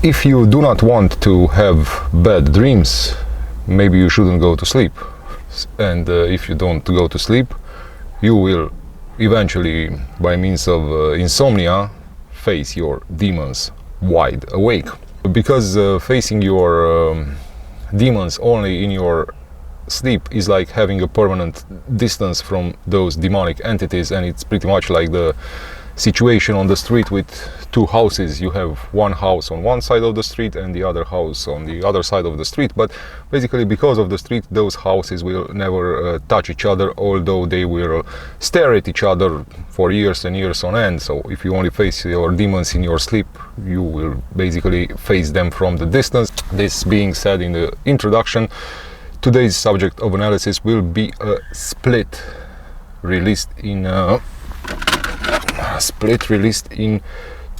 If you do not want to have bad dreams, maybe you shouldn't go to sleep. And if you don't go to sleep, you will eventually, by means of insomnia, face your demons wide awake. Because facing your demons only in your sleep is like having a permanent distance from those demonic entities, and it's pretty much like the situation on the street with two houses. You have one house on one side of the street and the other house on the other side of the street, but basically because of the street, those houses will never touch each other, although they will stare at each other for years and years on end. So if you only face your demons in your sleep, you will basically face them from the distance. This being said in the introduction, today's subject of analysis will be a split released in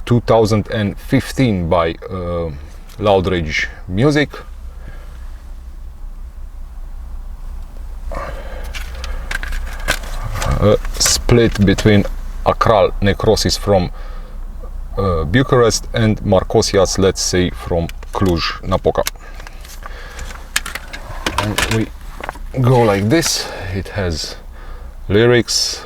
2015 by Loud Rage Music. A split between Akral Necrosis from Bucharest and Marchosias, let's say, from Cluj-Napoca. And we go like this. It has lyrics,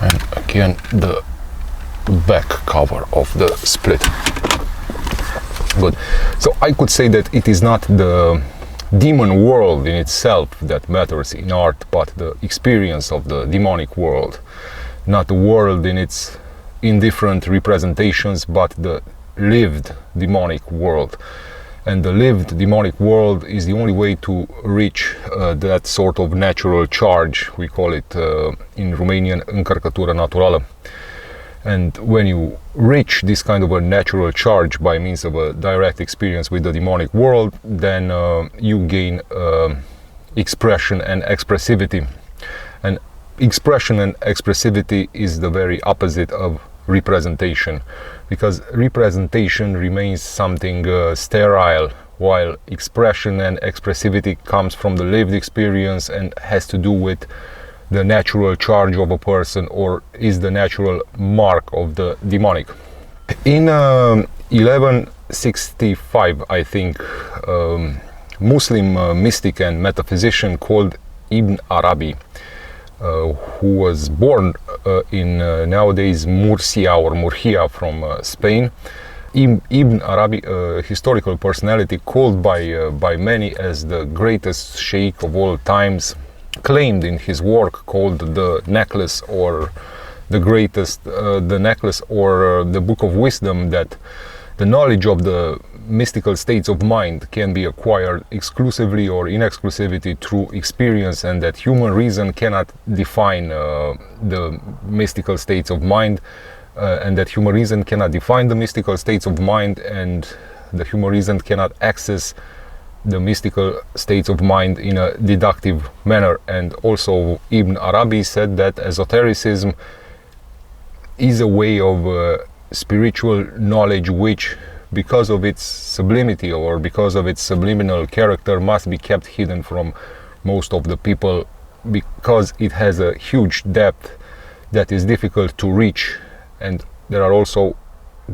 and again the back cover of the split. Good. So I could say that it is not the demon world in itself that matters in art, but the experience of the demonic world. Not the world in its indifferent representations, but the lived demonic world. And the lived demonic world is the only way to reach that sort of natural charge. We call it in Romanian încărcătură naturală. And when you reach this kind of a natural charge by means of a direct experience with the demonic world, then you gain expression and expressivity. And expression and expressivity is the very opposite of representation, because representation remains something sterile, while expression and expressivity comes from the lived experience and has to do with the natural charge of a person, or is the natural mark of the demonic. In 1165, I think, Muslim mystic and metaphysician called Ibn Arabi, who was born in nowadays Murcia or Murcia from Spain. Ibn Arabi, a historical personality called by many as the greatest sheikh of all times, claimed in his work called The Necklace, or the greatest, the Necklace, or the Book of Wisdom, that the knowledge of the mystical states of mind can be acquired exclusively or in exclusivity through experience, and that human reason cannot define the mystical states of mind, and that human reason cannot define the mystical states of mind, and the human reason cannot access the mystical states of mind in a deductive manner. And also Ibn Arabi said that esotericism is a way of spiritual knowledge which, because of its sublimity or because of its subliminal character, must be kept hidden from most of the people, because it has a huge depth that is difficult to reach, and there are also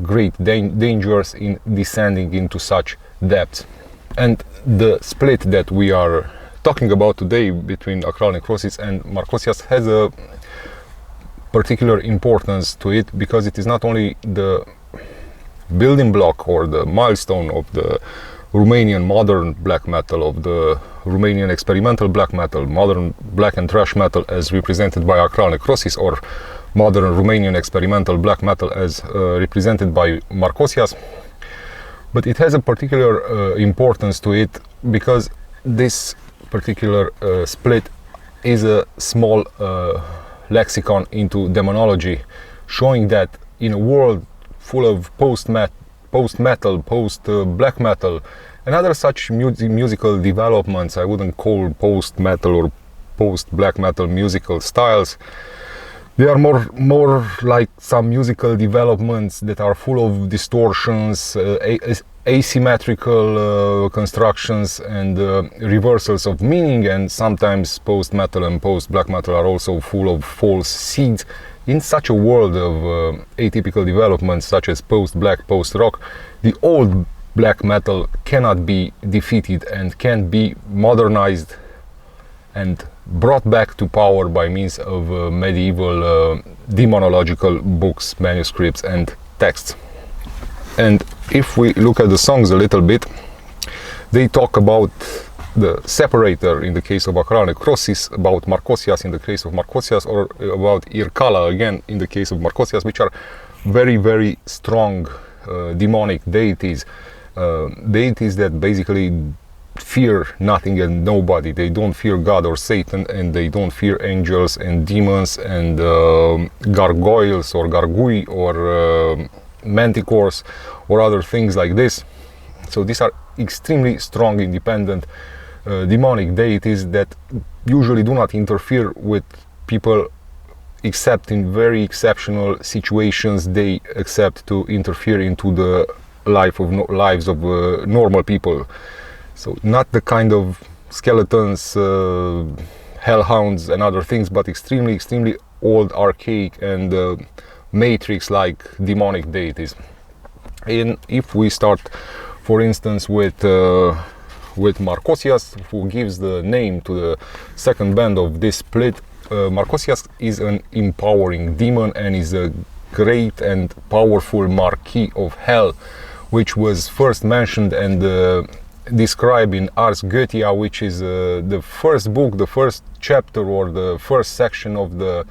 great dangers in descending into such depths. And the split that we are talking about today between Akral Necrosis and Marchosias has a particular importance to it, because it is not only the building block or the milestone of the Romanian modern black metal, of the Romanian experimental black metal, modern black and thrash metal as represented by Akral Necrosis, or modern Romanian experimental black metal as represented by Marchosias. But it has a particular importance to it, because this particular split is a small lexicon into demonology, showing that in a world full of post-metal, post-black metal, and other such musical developments, I wouldn't call post-metal or post-black metal musical styles. They are more like some musical developments that are full of distortions, asymmetrical constructions, and reversals of meaning. And sometimes post-metal and post-black metal are also full of false seeds. In such a world of atypical developments such as post-black, post-rock, the old black metal cannot be defeated and can be modernized and brought back to power by means of medieval demonological books, manuscripts and texts. And if we look at the songs a little bit, they talk about the separator in the case of Akral Necrosis, about Marchosias in the case of Marchosias, or about Irkala again in the case of Marchosias, which are very, very strong demonic deities. Deities that basically fear nothing and nobody. They don't fear God or Satan, and they don't fear angels and demons and gargoyles or gargui or manticores or other things like this. So these are extremely strong, independent demonic deities that usually do not interfere with people except in very exceptional situations. They accept to interfere into the lives of normal people. So not the kind of skeletons, hellhounds and other things, but extremely, extremely old, archaic and matrix-like demonic deities. And if we start, for instance, with Marchosias, who gives the name to the second band of this split, Marchosias is an empowering demon and is a great and powerful marquis of hell, which was first mentioned and described in Ars Goetia, which is the first book, the first chapter or the first section of the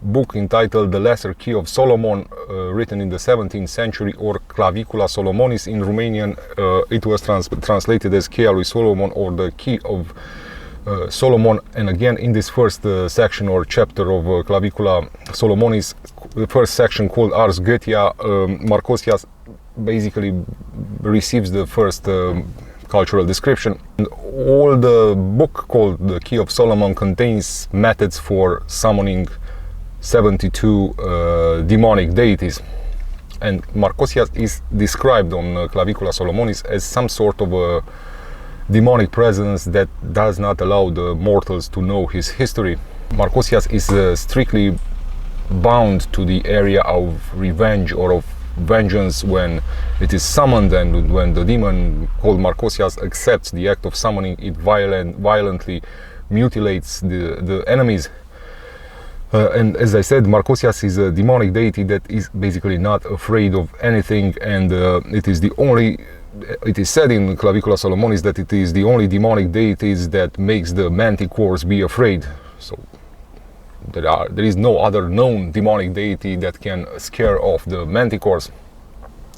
book entitled The Lesser Key of Solomon, written in the 17th century, or Clavicula Solomonis. In Romanian it was translated as Cheia lui Solomon, or the Key of Solomon. And again, in this first section or chapter of Clavicula Solomonis, the first section called Ars Goetia, Marchosias basically receives the first cultural description. And all the book called the Key of Solomon contains methods for summoning 72 demonic deities, and Marchosias is described on Clavicula Solomonis as some sort of a demonic presence that does not allow the mortals to know his history. Marchosias is strictly bound to the area of revenge or of vengeance when it is summoned, and when the demon called Marchosias accepts the act of summoning, it violently mutilates the enemies. And as I said, Marchosias is a demonic deity that is basically not afraid of anything, and it is said in Clavicula Solomonis that it is the only demonic deities that makes the manticores be afraid. So there is no other known demonic deity that can scare off the manticores.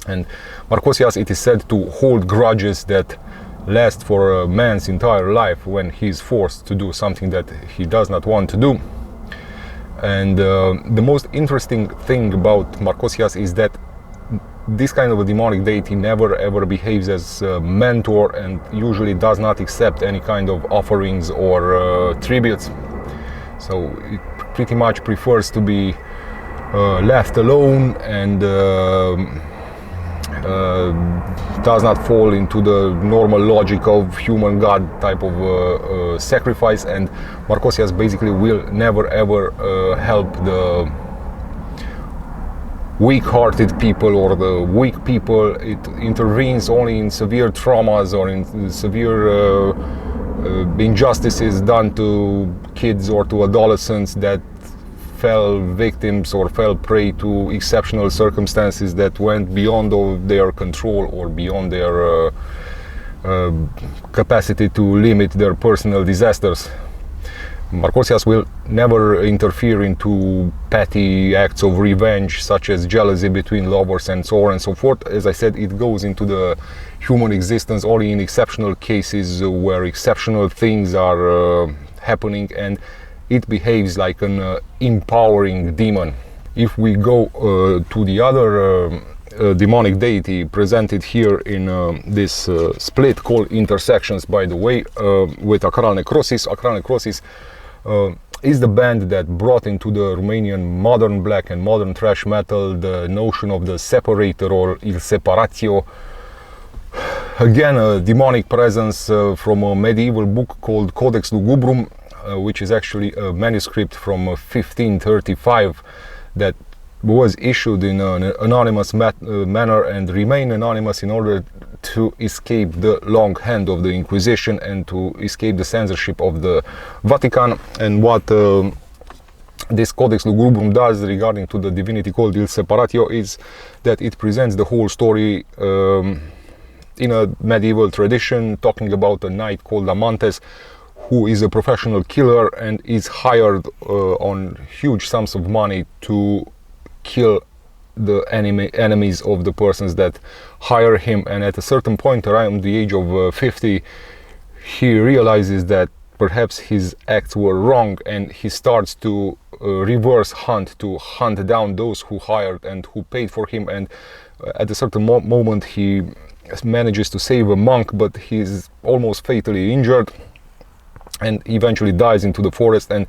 And Marchosias, it is said to hold grudges that last for a man's entire life when he is forced to do something that he does not want to do. And the most interesting thing about Marchosias is that this kind of a demonic deity never ever behaves as a mentor, and usually does not accept any kind of offerings or tributes. So it pretty much prefers to be left alone, and does not fall into the normal logic of human god type of sacrifice. And Marchosias basically will never ever help the weak-hearted people or the weak people. It intervenes only in severe traumas or in severe injustices done to kids or to adolescents that fell victims or fell prey to exceptional circumstances that went beyond their control or beyond their capacity to limit their personal disasters. Marchosias will never interfere into petty acts of revenge, such as jealousy between lovers and so on and so forth. As I said, it goes into the human existence only in exceptional cases where exceptional things are happening, and it behaves like an empowering demon. If we go to the other demonic deity presented here in this split called Intersections, by the way, with Akral Necrosis. Akral Necrosis is the band that brought into the Romanian modern black and modern thrash metal the notion of the separator or il separatio. Again, a demonic presence from a medieval book called Codex Lugubrum, which is actually a manuscript from 1535 that was issued in an anonymous manner and remained anonymous in order to escape the long hand of the Inquisition and to escape the censorship of the Vatican. And what this Codex Lugubrum does regarding to the divinity called Il Separatio is that it presents the whole story in a medieval tradition, talking about a knight called Amantes, who is a professional killer and is hired on huge sums of money to kill the enemies of the persons that hire him. And at a certain point around the age of 50, he realizes that perhaps his acts were wrong, and he starts to reverse hunt, to hunt down those who hired and who paid for him. And at a certain moment he manages to save a monk, but he's almost fatally injured and eventually dies into the forest. And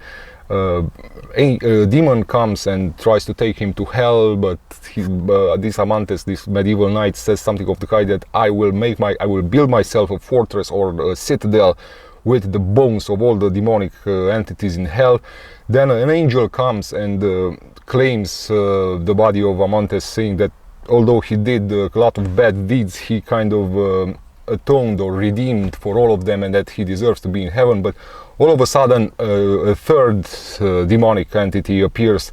a demon comes and tries to take him to hell, but this Amantes, this medieval knight, says something of the kind that I will build myself a fortress or a citadel with the bones of all the demonic entities in hell. Then an angel comes and claims the body of Amantes, saying that although he did a lot of bad deeds, he kind of atoned or redeemed for all of them, and that he deserves to be in heaven. But all of a sudden a third demonic entity appears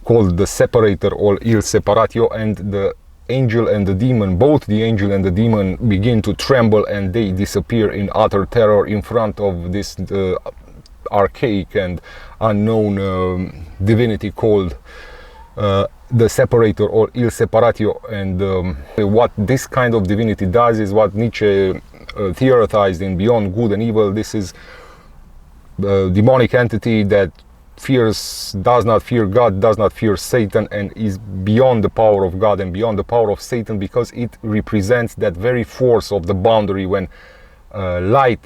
called the separator or il separatio, and the angel and the demon, both the angel and the demon, begin to tremble, and they disappear in utter terror in front of this archaic and unknown divinity called the separator or il separatio. And what this kind of divinity does is what Nietzsche theorized in Beyond Good and Evil. This is a demonic entity that does not fear God, does not fear Satan, and is beyond the power of God and beyond the power of Satan, because it represents that very force of the boundary when light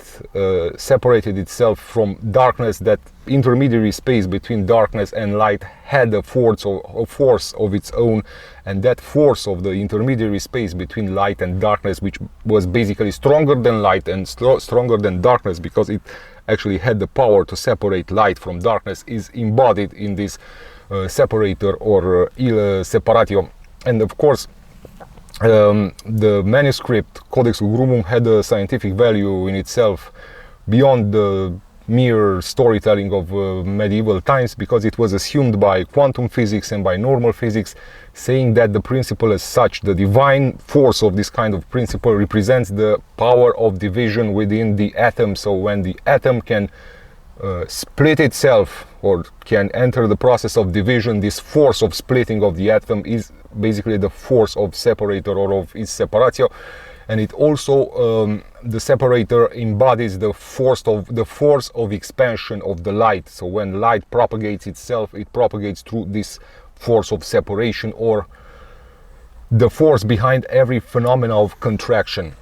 separated itself from darkness. That intermediary space between darkness and light had a force of its own, and that force of the intermediary space between light and darkness, which was basically stronger than light and stronger than darkness, because it actually had the power to separate light from darkness, is embodied in this separator or il separatio. And of course, the manuscript Codex Lugubrum had a scientific value in itself beyond the mere storytelling of medieval times, because it was assumed by quantum physics and by normal physics, saying that the principle as such, the divine force of this kind of principle, represents the power of division within the atom. So when the atom can split itself or can enter the process of division, this force of splitting of the atom is basically the force of separator or of its separatio. And it also, the separator embodies the force of expansion of the light. So when light propagates itself, it propagates through this force of separation, or the force behind every phenomena of contraction.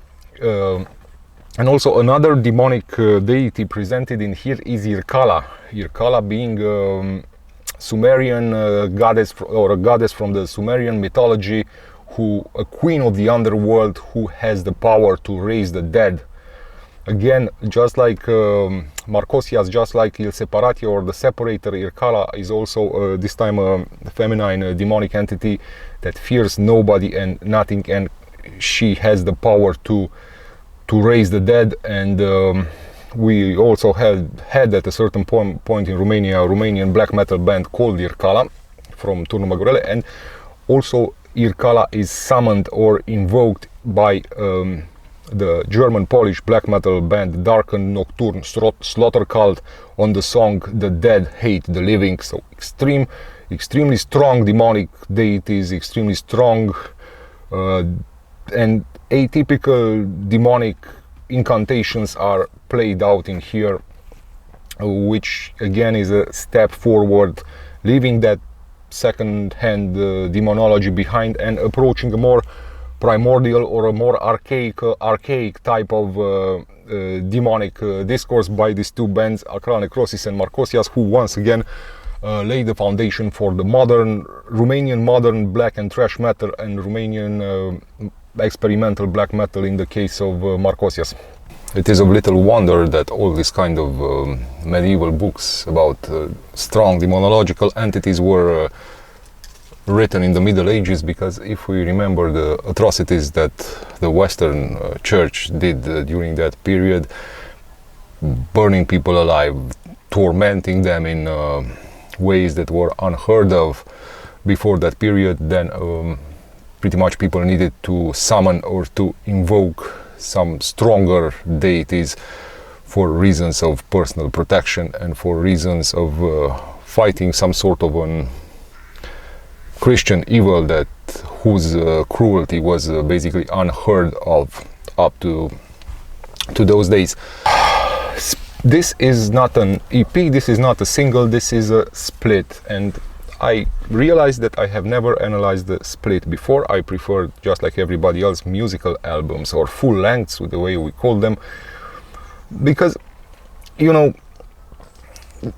And also another demonic deity presented in here is Irkala. Irkala being Sumerian goddess, or a goddess from the Sumerian mythology, a queen of the underworld, who has the power to raise the dead. Again, just like Marchosias, just like Il Separatio or the separator, Irkala is also this time a feminine demonic entity that fears nobody and nothing, and she has the power to raise the dead. And we also had at a certain point in Romania a Romanian black metal band called Irkala from Turnul Măgurele, and also Irkala is summoned or invoked by the German-Polish black metal band Darkened Nocturne Slaughter Cult on the song The Dead Hate the Living. So extremely strong demonic deities, extremely strong and atypical demonic incantations are played out in here, which again is a step forward, leaving that second-hand demonology behind and approaching a more primordial or a more archaic type of demonic discourse by these two bands, Akral Necrosis and Marchosias, who once again laid the foundation for the Romanian modern black and thrash metal and Romanian experimental black metal in the case of Marchosias. It is of little wonder that all these kind of medieval books about strong demonological entities were written in the Middle Ages, because if we remember the atrocities that the Western Church did during that period, burning people alive, tormenting them in ways that were unheard of before that period, then pretty much people needed to summon or to invoke some stronger deities for reasons of personal protection and for reasons of fighting some sort of an Christian evil that whose cruelty was basically unheard of up to those days. This is not an EP, this is not a single, this is a split, and I realized that I have never analyzed the split before. I prefer, just like everybody else, musical albums or full lengths, the way we call them, because, you know,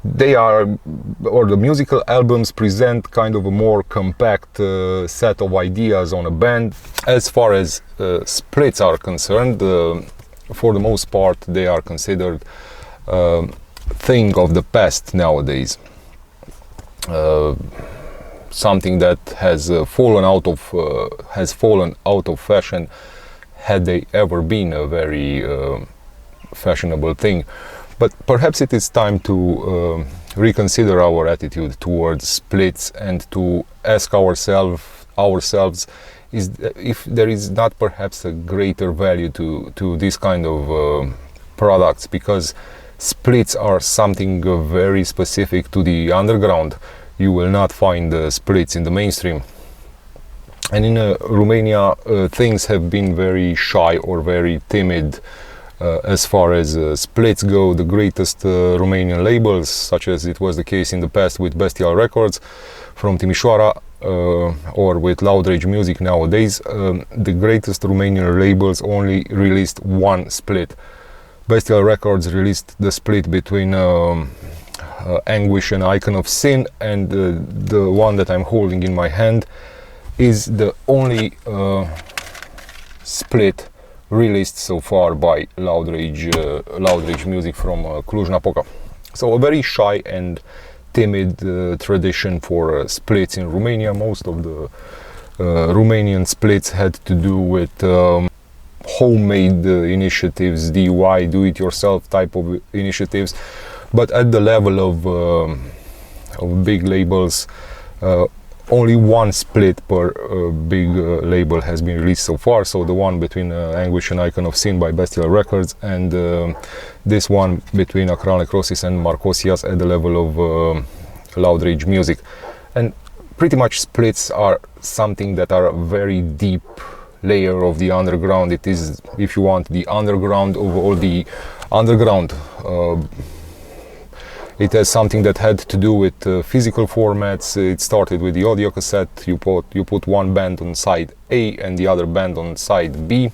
they are, or the musical albums present kind of a more compact set of ideas on a band. As far as splits are concerned, for the most part they are considered thing of the past nowadays, something that has fallen out of fashion, had they ever been a very fashionable thing. But perhaps it is time to reconsider our attitude towards splits and to ask ourselves if there is not perhaps a greater value to this kind of products, because splits are something very specific to the underground. You will not find splits in the mainstream. And in Romania, things have been very shy or very timid as far as splits go. The greatest Romanian labels, such as it was the case in the past with Bestial Records from Timișoara, or with Loud Rage Music nowadays, the greatest Romanian labels only released one split. Bestial Records released the split between Anguish and Icon of Sin, and the one that I'm holding in my hand is the only split released so far by Loud Rage Music from Cluj-Napoca. So a very shy and timid tradition for splits in Romania. Most of the Romanian splits had to do with homemade initiatives, DIY, do-it-yourself type of initiatives, but at the level of big labels, only one split per big label has been released so far. So the one between Anguish and Icon of Sin by Bestial Records, and this one between Akral Necrosis and Marchosias at the level of Loud Rage Music. And pretty much splits are something that are a very deep layer of the underground. It is, if you want, the underground of all the underground. It has something that had to do with physical formats. It started with the audio cassette. You put one band on side A and the other band on side B,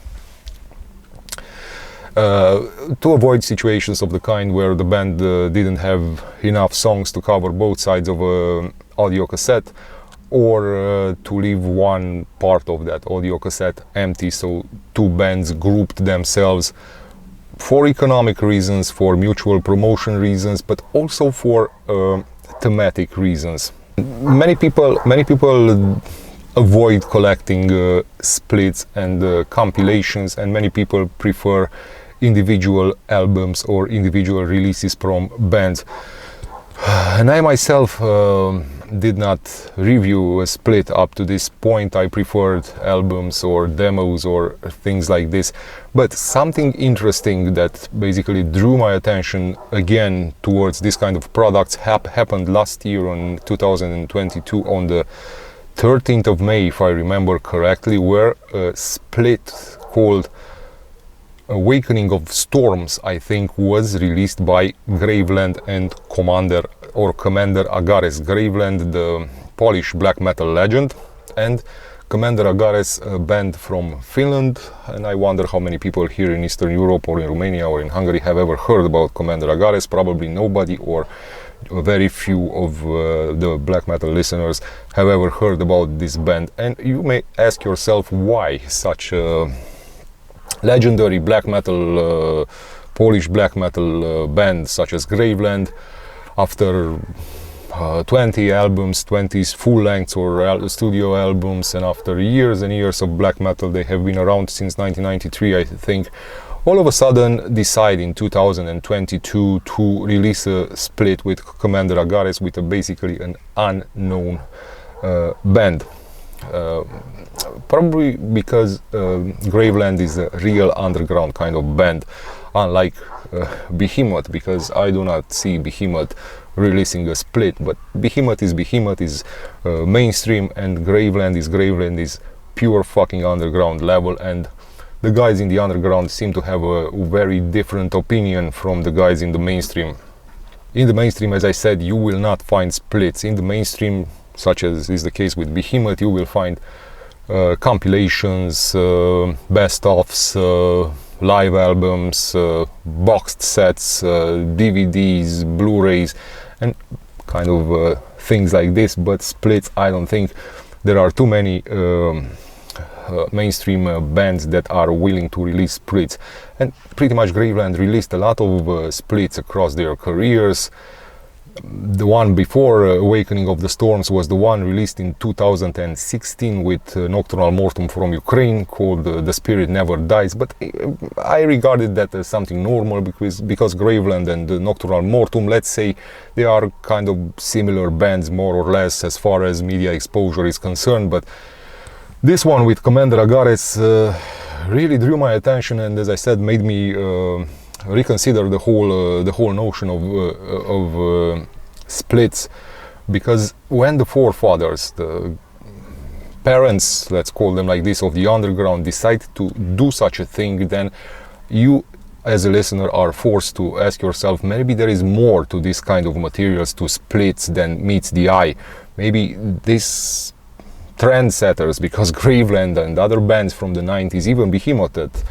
to avoid situations of the kind where the band didn't have enough songs to cover both sides of an audio cassette, or to leave one part of that audio cassette empty, so two bands grouped themselves for economic reasons, for mutual promotion reasons, but also for thematic reasons. Many people avoid collecting splits and compilations, and many people prefer individual albums or individual releases from bands. And I myself did not review a split up to this point. I preferred albums or demos or things like this. But something interesting that basically drew my attention again towards this kind of products happened last year on 2022 on the 13th of May, if I remember correctly, where a split called Awakening of Storms, I think, was released by Graveland and Commander Agares. Graveland, the Polish black metal legend, and Commander Agares, a band from Finland, and I wonder how many people here in Eastern Europe or in Romania or in Hungary have ever heard about Commander Agares. Probably nobody, or very few of the black metal listeners have ever heard about this band. And you may ask yourself why such a legendary black metal, Polish black metal band such as Graveland, after 20 albums, 20 full lengths or studio albums, and after years and years of black metal, they have been around since 1993, I think, all of a sudden decide in 2022 to release a split with Commander Agares, with basically an unknown band. Probably because Graveland is a real underground kind of band, unlike Behemoth, because I do not see Behemoth releasing a split, but Behemoth is mainstream, and Graveland is pure fucking underground level, and the guys in the underground seem to have a very different opinion from the guys in the mainstream. In the mainstream, as I said, you will not find splits. In the mainstream, such as is the case with Behemoth, you will find compilations, best-ofs, live albums, boxed sets, DVDs, Blu-rays, and kind of things like this. But splits, I don't think there are too many mainstream bands that are willing to release splits. And pretty much Graveland released a lot of splits across their careers. The one before Awakening of the Storms was the one released in 2016 with Nocturnal Mortum from Ukraine, called The Spirit Never Dies, but I regarded that as something normal because Graveland and Nocturnal Mortum, let's say, they are kind of similar bands more or less as far as media exposure is concerned. But this one with Commander Agares really drew my attention, and as I said, made me reconsider the whole notion of splits, because when the forefathers, the parents, let's call them like this, of the underground decide to do such a thing, then you as a listener are forced to ask yourself, maybe there is more to this kind of materials, to splits, than meets the eye. Maybe this trendsetters, because Graveland and other bands from the 90s, even Behemoth at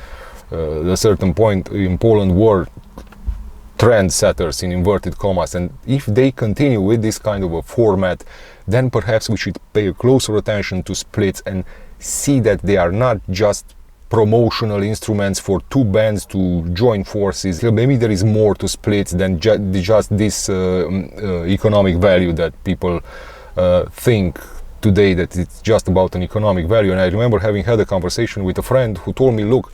a certain point in Poland, were trendsetters in inverted commas, and if they continue with this kind of a format, then perhaps we should pay a closer attention to splits and see that they are not just promotional instruments for two bands to join forces. Maybe there is more to splits than just this economic value that people think today, that it's just about an economic value. And I remember having had a conversation with a friend who told me, look,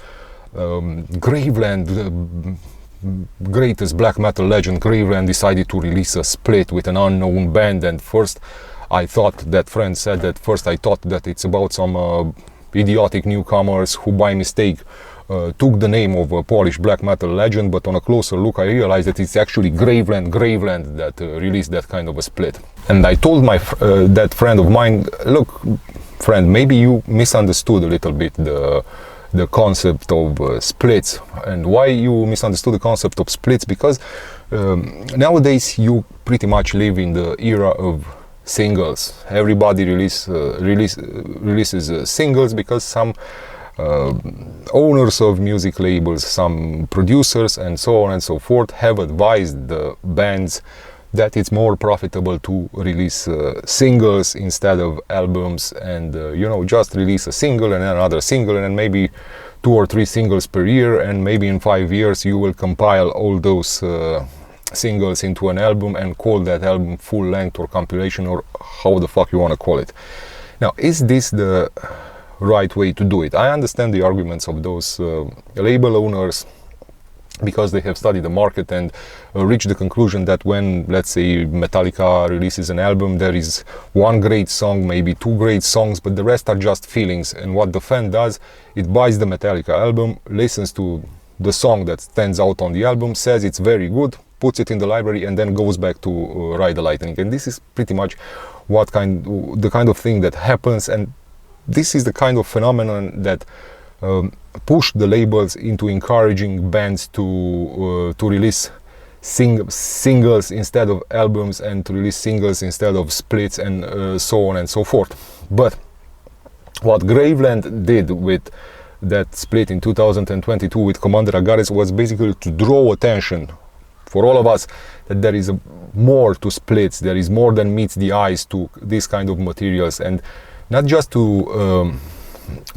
Graveland, the greatest black metal legend, Graveland decided to release a split with an unknown band, and first I thought, that friend said that first I thought that it's about some idiotic newcomers who by mistake took the name of a Polish black metal legend, but on a closer look I realized that it's actually Graveland that released that kind of a split. And I told my that friend of mine, look friend, maybe you misunderstood a little bit the concept of splits. And why you misunderstood the concept of splits? Because nowadays you pretty much live in the era of singles. Everybody releases singles because some owners of music labels, some producers and so on and so forth have advised the bands that it's more profitable to release singles instead of albums, and just release a single and another single, and then maybe 2 or 3 singles per year, and maybe in 5 years you will compile all those singles into an album and call that album full length or compilation, or how the fuck you want to call it. Now, is this the right way to do it? I understand the arguments of those label owners, because they have studied the market and reached the conclusion that when, let's say, Metallica releases an album, there is 1 great song, maybe 2 great songs, but the rest are just feelings. And what the fan does, it buys the Metallica album, listens to the song that stands out on the album, says it's very good, puts it in the library, and then goes back to Ride the Lightning. And this is pretty much the kind of thing that happens, and this is the kind of phenomenon that push the labels into encouraging bands to release singles instead of albums, and to release singles instead of splits, and so on and so forth. But What Graveland did with that split in 2022 with Commander Agares was basically to draw attention for all of us that there is more to splits, there is more than meets the eyes to this kind of materials, and not just to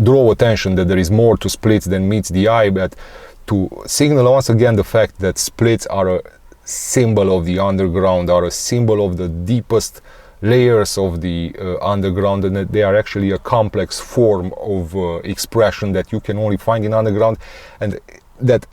draw attention that there is more to splits than meets the eye, but to signal once again the fact that splits are a symbol of the underground, are a symbol of the deepest layers of the underground, and that they are actually a complex form of expression that you can only find in underground, and that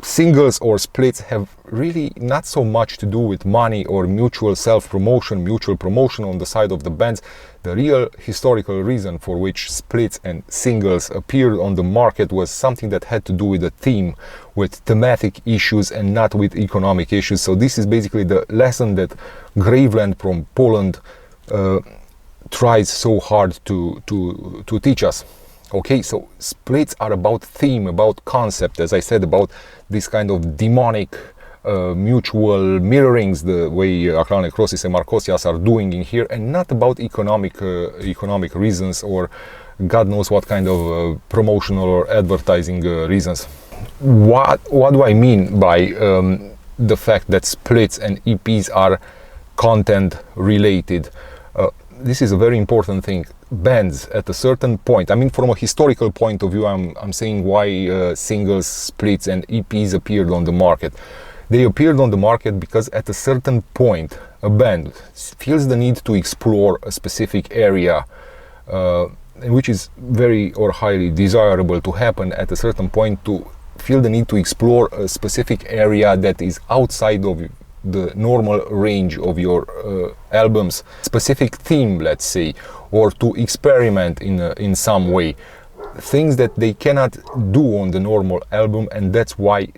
singles or splits have really not so much to do with money or mutual self-promotion, mutual promotion on the side of the bands. The real historical reason for which splits and singles appeared on the market was something that had to do with a theme, with thematic issues, and not with economic issues. So this is basically the lesson that Graveland from Poland tries so hard to teach us. Okay, so splits are about theme, about concept, as I said, about this kind of demonic mutual mirrorings, the way Akral Necrosis and Marchosias are doing in here, and not about economic reasons or God knows what kind of promotional or advertising reasons. What do I mean by the fact that splits and EPs are content related? This is a very important thing. Bands at a certain point, I mean from a historical point of view, I'm saying why singles, splits and EPs appeared on the market. They appeared on the market because at a certain point a band feels the need to explore a specific area, which is very or highly desirable to happen at a certain point, to feel the need to explore a specific area that is outside of the normal range of your album's specific theme, let's say, or to experiment in some way, things that they cannot do on the normal album, and that's why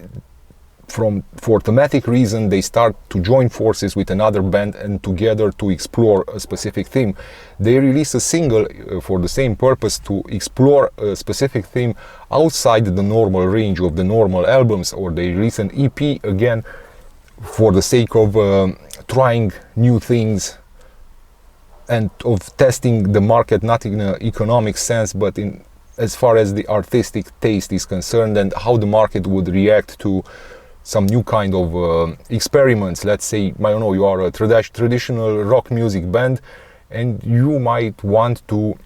for thematic reason they start to join forces with another band and together to explore a specific theme. They release a single for the same purpose, to explore a specific theme outside the normal range of the normal albums, or they release an EP again for the sake of trying new things and of testing the market, not in an economic sense, but in as far as the artistic taste is concerned, and how the market would react to some new kind of experiments. Let's say, I don't know, you are a traditional rock music band and you might want to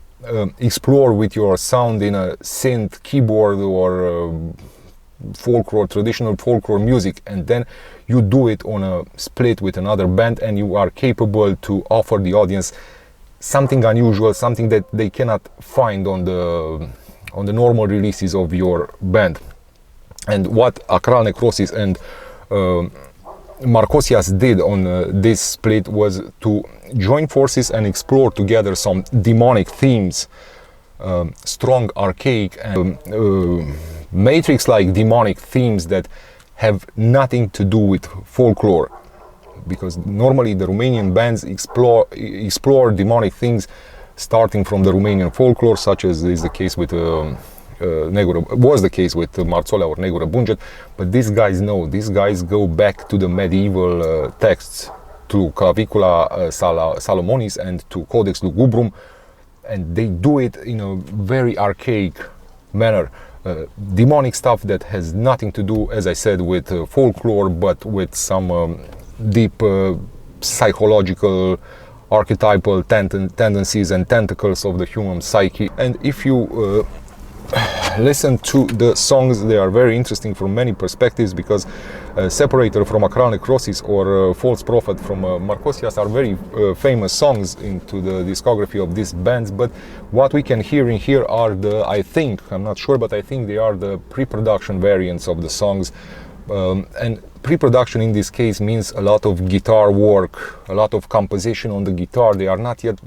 explore with your sound in a synth keyboard or folklore, traditional folklore music, and then you do it on a split with another band, and you are capable to offer the audience something unusual, something that they cannot find on the normal releases of your band. And what Akral Necrosis and Marchosias did on this split was to join forces and explore together some demonic themes, strong, archaic, and matrix-like demonic themes that have nothing to do with folklore, because normally the Romanian bands explore demonic things starting from the Romanian folklore, such as is the case with was the case with Marțolea or Negură Bunget. But these guys know, these guys go back to the medieval texts, to Clavicula Salomonis and to Codex Lugubrum, and they do it in a very archaic manner. Demonic stuff that has nothing to do, as I said, with folklore, but with some deep psychological, archetypal tendencies and tentacles of the human psyche. And if you listen to the songs, they are very interesting from many perspectives, because Separator from Akral Necrosis or False Prophet from Marchosias are very famous songs into the discography of these bands. But what we can hear in here are I'm not sure, but I think they are the pre-production variants of the songs. And pre-production in this case means a lot of guitar work, a lot of composition on the guitar. They are not yet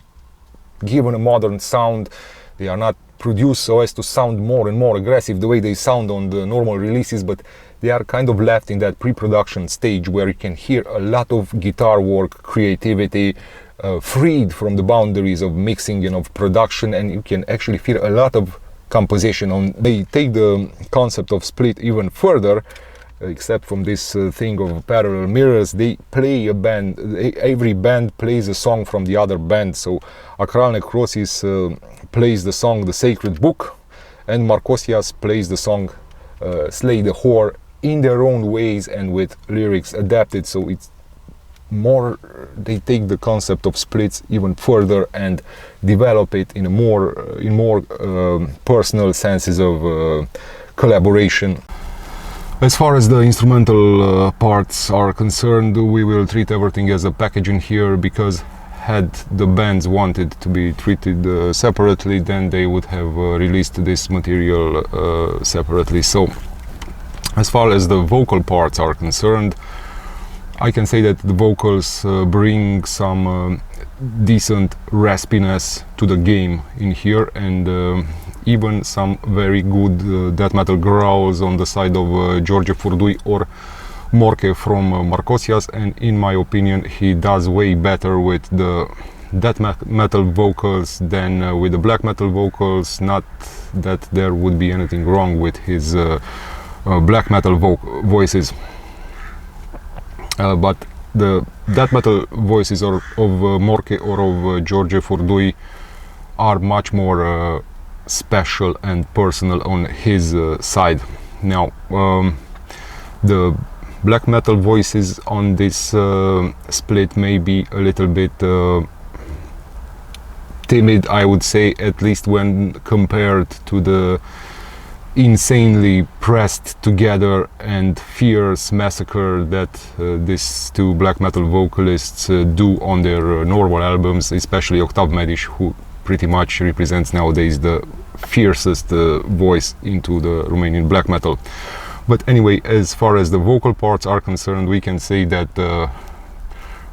given a modern sound. They are not produced so as to sound more and more aggressive the way they sound on the normal releases, but they are kind of left in that pre-production stage where you can hear a lot of guitar work, creativity, freed from the boundaries of mixing and of production, and you can actually feel a lot of composition. They take the concept of split even further except from this thing of parallel mirrors. They play a band, every band plays a song from the other band. So Akral Necrosis plays the song The Sacred Book, and Marchosias plays the song Slay the Whore, in their own ways and with lyrics adapted. So it's more, they take the concept of splits even further and develop it in a more personal senses of collaboration. As far as the instrumental parts are concerned, we will treat everything as a package in here, because had the bands wanted to be treated separately, then they would have released this material separately. So as far as the vocal parts are concerned, I can say that the vocals bring some decent raspiness to the game in here, and even some very good death metal growls on the side of George Furdui or Mørke from Marchosias, and in my opinion he does way better with the death metal vocals than with the black metal vocals. Not that there would be anything wrong with his black metal voices, but the death metal voices of Mørke or of George Furdui are much more special and personal on his side. Now the black metal voices on this split may be a little bit timid, I would say, at least when compared to the insanely pressed together and fierce massacre that these two black metal vocalists do on their normal albums, especially Octav Medis, who pretty much represents nowadays the fiercest voice into the Romanian black metal. But anyway, as far as the vocal parts are concerned, we can say that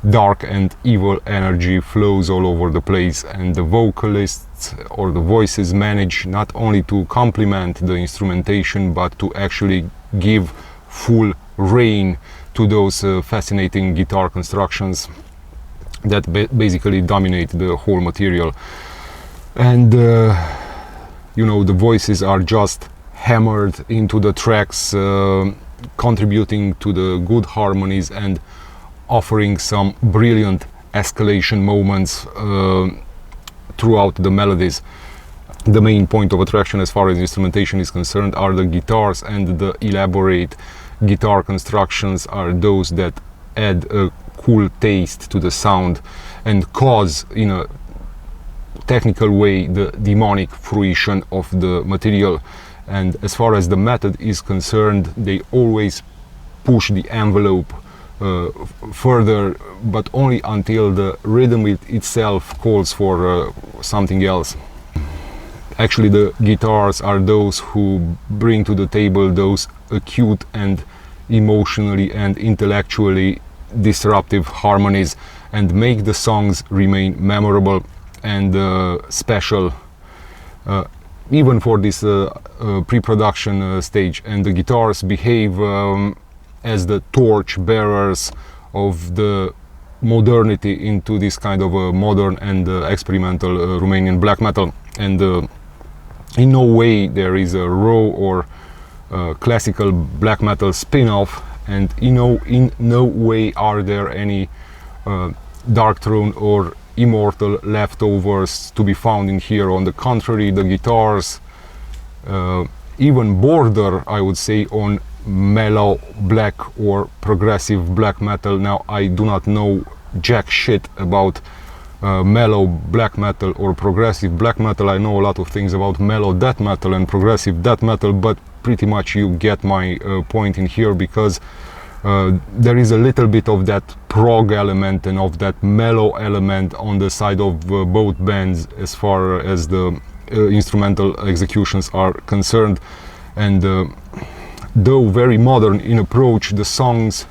dark and evil energy flows all over the place, and the vocalists or the voices manage not only to complement the instrumentation, but to actually give full reign to those fascinating guitar constructions that basically dominate the whole material. And you know, the voices are just hammered into the tracks, contributing to the good harmonies and offering some brilliant escalation moments throughout the melodies. The main point of attraction as far as instrumentation is concerned are the guitars, and the elaborate guitar constructions are those that add a cool taste to the sound and cause, in a technical way, the demonic fruition of the material. And as far as the method is concerned, they always push the envelope further, but only until the rhythm itself calls for something else. Actually, the guitars are those who bring to the table those acute and emotionally and intellectually disruptive harmonies and make the songs remain memorable and special, even for this pre-production stage. And the guitars behave as the torch bearers of the modernity into this kind of modern and experimental Romanian black metal. And in no way there is a raw or classical black metal spin-off, and in no way are there any Dark Throne or Immortal leftovers to be found in here. On the contrary, the guitars even border, I would say, on mellow black or progressive black metal. Now, I do not know jack shit about mellow black metal or progressive black metal. I know a lot of things about mellow death metal and progressive death metal, but pretty much you get my point in here, because there is a little bit of that prog element and of that mellow element on the side of both bands as far as the instrumental executions are concerned. And though very modern in approach, the songs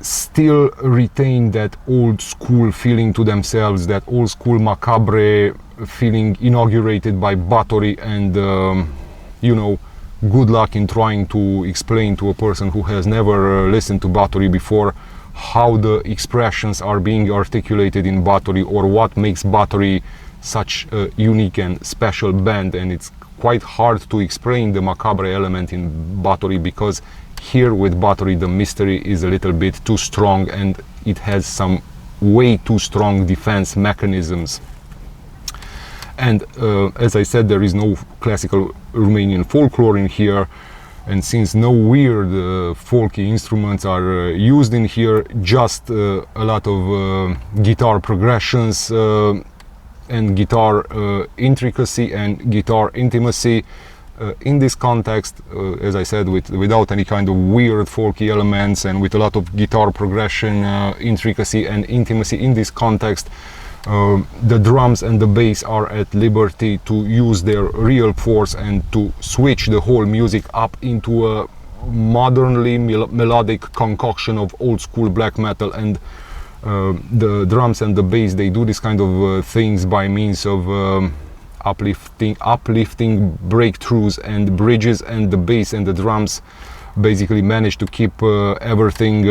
still retain that old school feeling to themselves, that old school macabre feeling inaugurated by Bathory. And you know, good luck in trying to explain to a person who has never listened to Bathory before how the expressions are being articulated in Bathory, or what makes Bathory such a unique and special band. And it's quite hard to explain the macabre element in Bathory, because here with battery the mystery is a little bit too strong, and it has some way too strong defense mechanisms. And as I said, there is no classical Romanian folklore in here, and since no weird folky instruments are used in here, just a lot of guitar progressions and guitar intricacy and guitar intimacy. In this context, as I said, without any kind of weird folky elements and with a lot of guitar progression, intricacy and intimacy in this context, the drums and the bass are at liberty to use their real force and to switch the whole music up into a modernly melodic concoction of old school black metal. And the drums and the bass, they do this kind of things by means of uplifting breakthroughs and bridges, and the bass and the drums basically manage to keep everything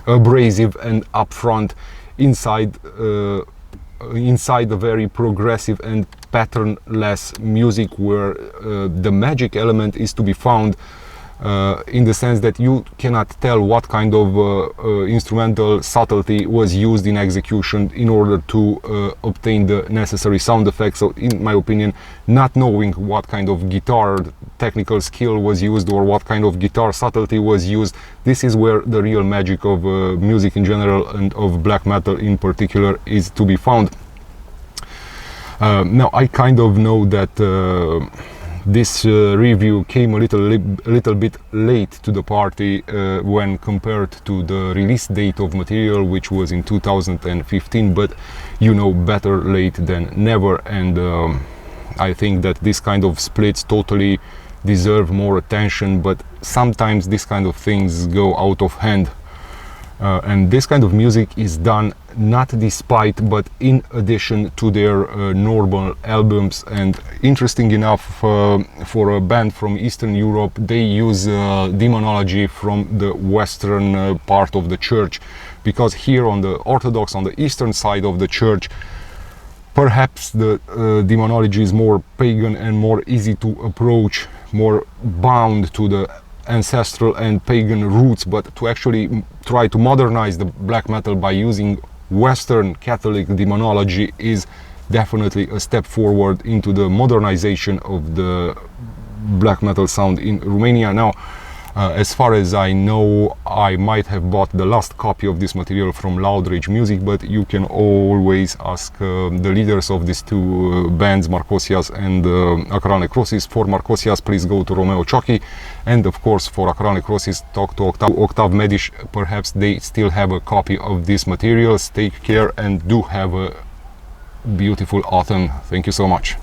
abrasive and upfront inside the very progressive and patternless music, where the magic element is to be found in the sense that you cannot tell what kind of instrumental subtlety was used in execution in order to obtain the necessary sound effects. So in my opinion, not knowing what kind of guitar technical skill was used or what kind of guitar subtlety was used, this is where the real magic of music in general and of black metal in particular is to be found. Now I kind of know that this review came a little bit late to the party when compared to the release date of material, which was in 2015, but you know, better late than never. And I think that this kind of splits totally deserve more attention, but sometimes this kind of things go out of hand. And this kind of music is done not despite but in addition to their normal albums. And interesting enough, for a band from Eastern Europe, they use demonology from the western part of the church, because here on the Orthodox, on the eastern side of the church, perhaps the demonology is more pagan and more easy to approach, more bound to the ancestral and pagan roots. But to actually try to modernize the black metal by using Western Catholic demonology is definitely a step forward into the modernization of the black metal sound in Romania. Now, as far as I know, I might have bought the last copy of this material from Loud Rage Music, but you can always ask the leaders of these two bands, Marchosias and Akral Necrosis. For Marchosias, please go to Romeo Choki, and of course for Akral Necrosis, talk to Octav Medis. Perhaps they still have a copy of these materials. Take care and do have a beautiful autumn. Thank you so much.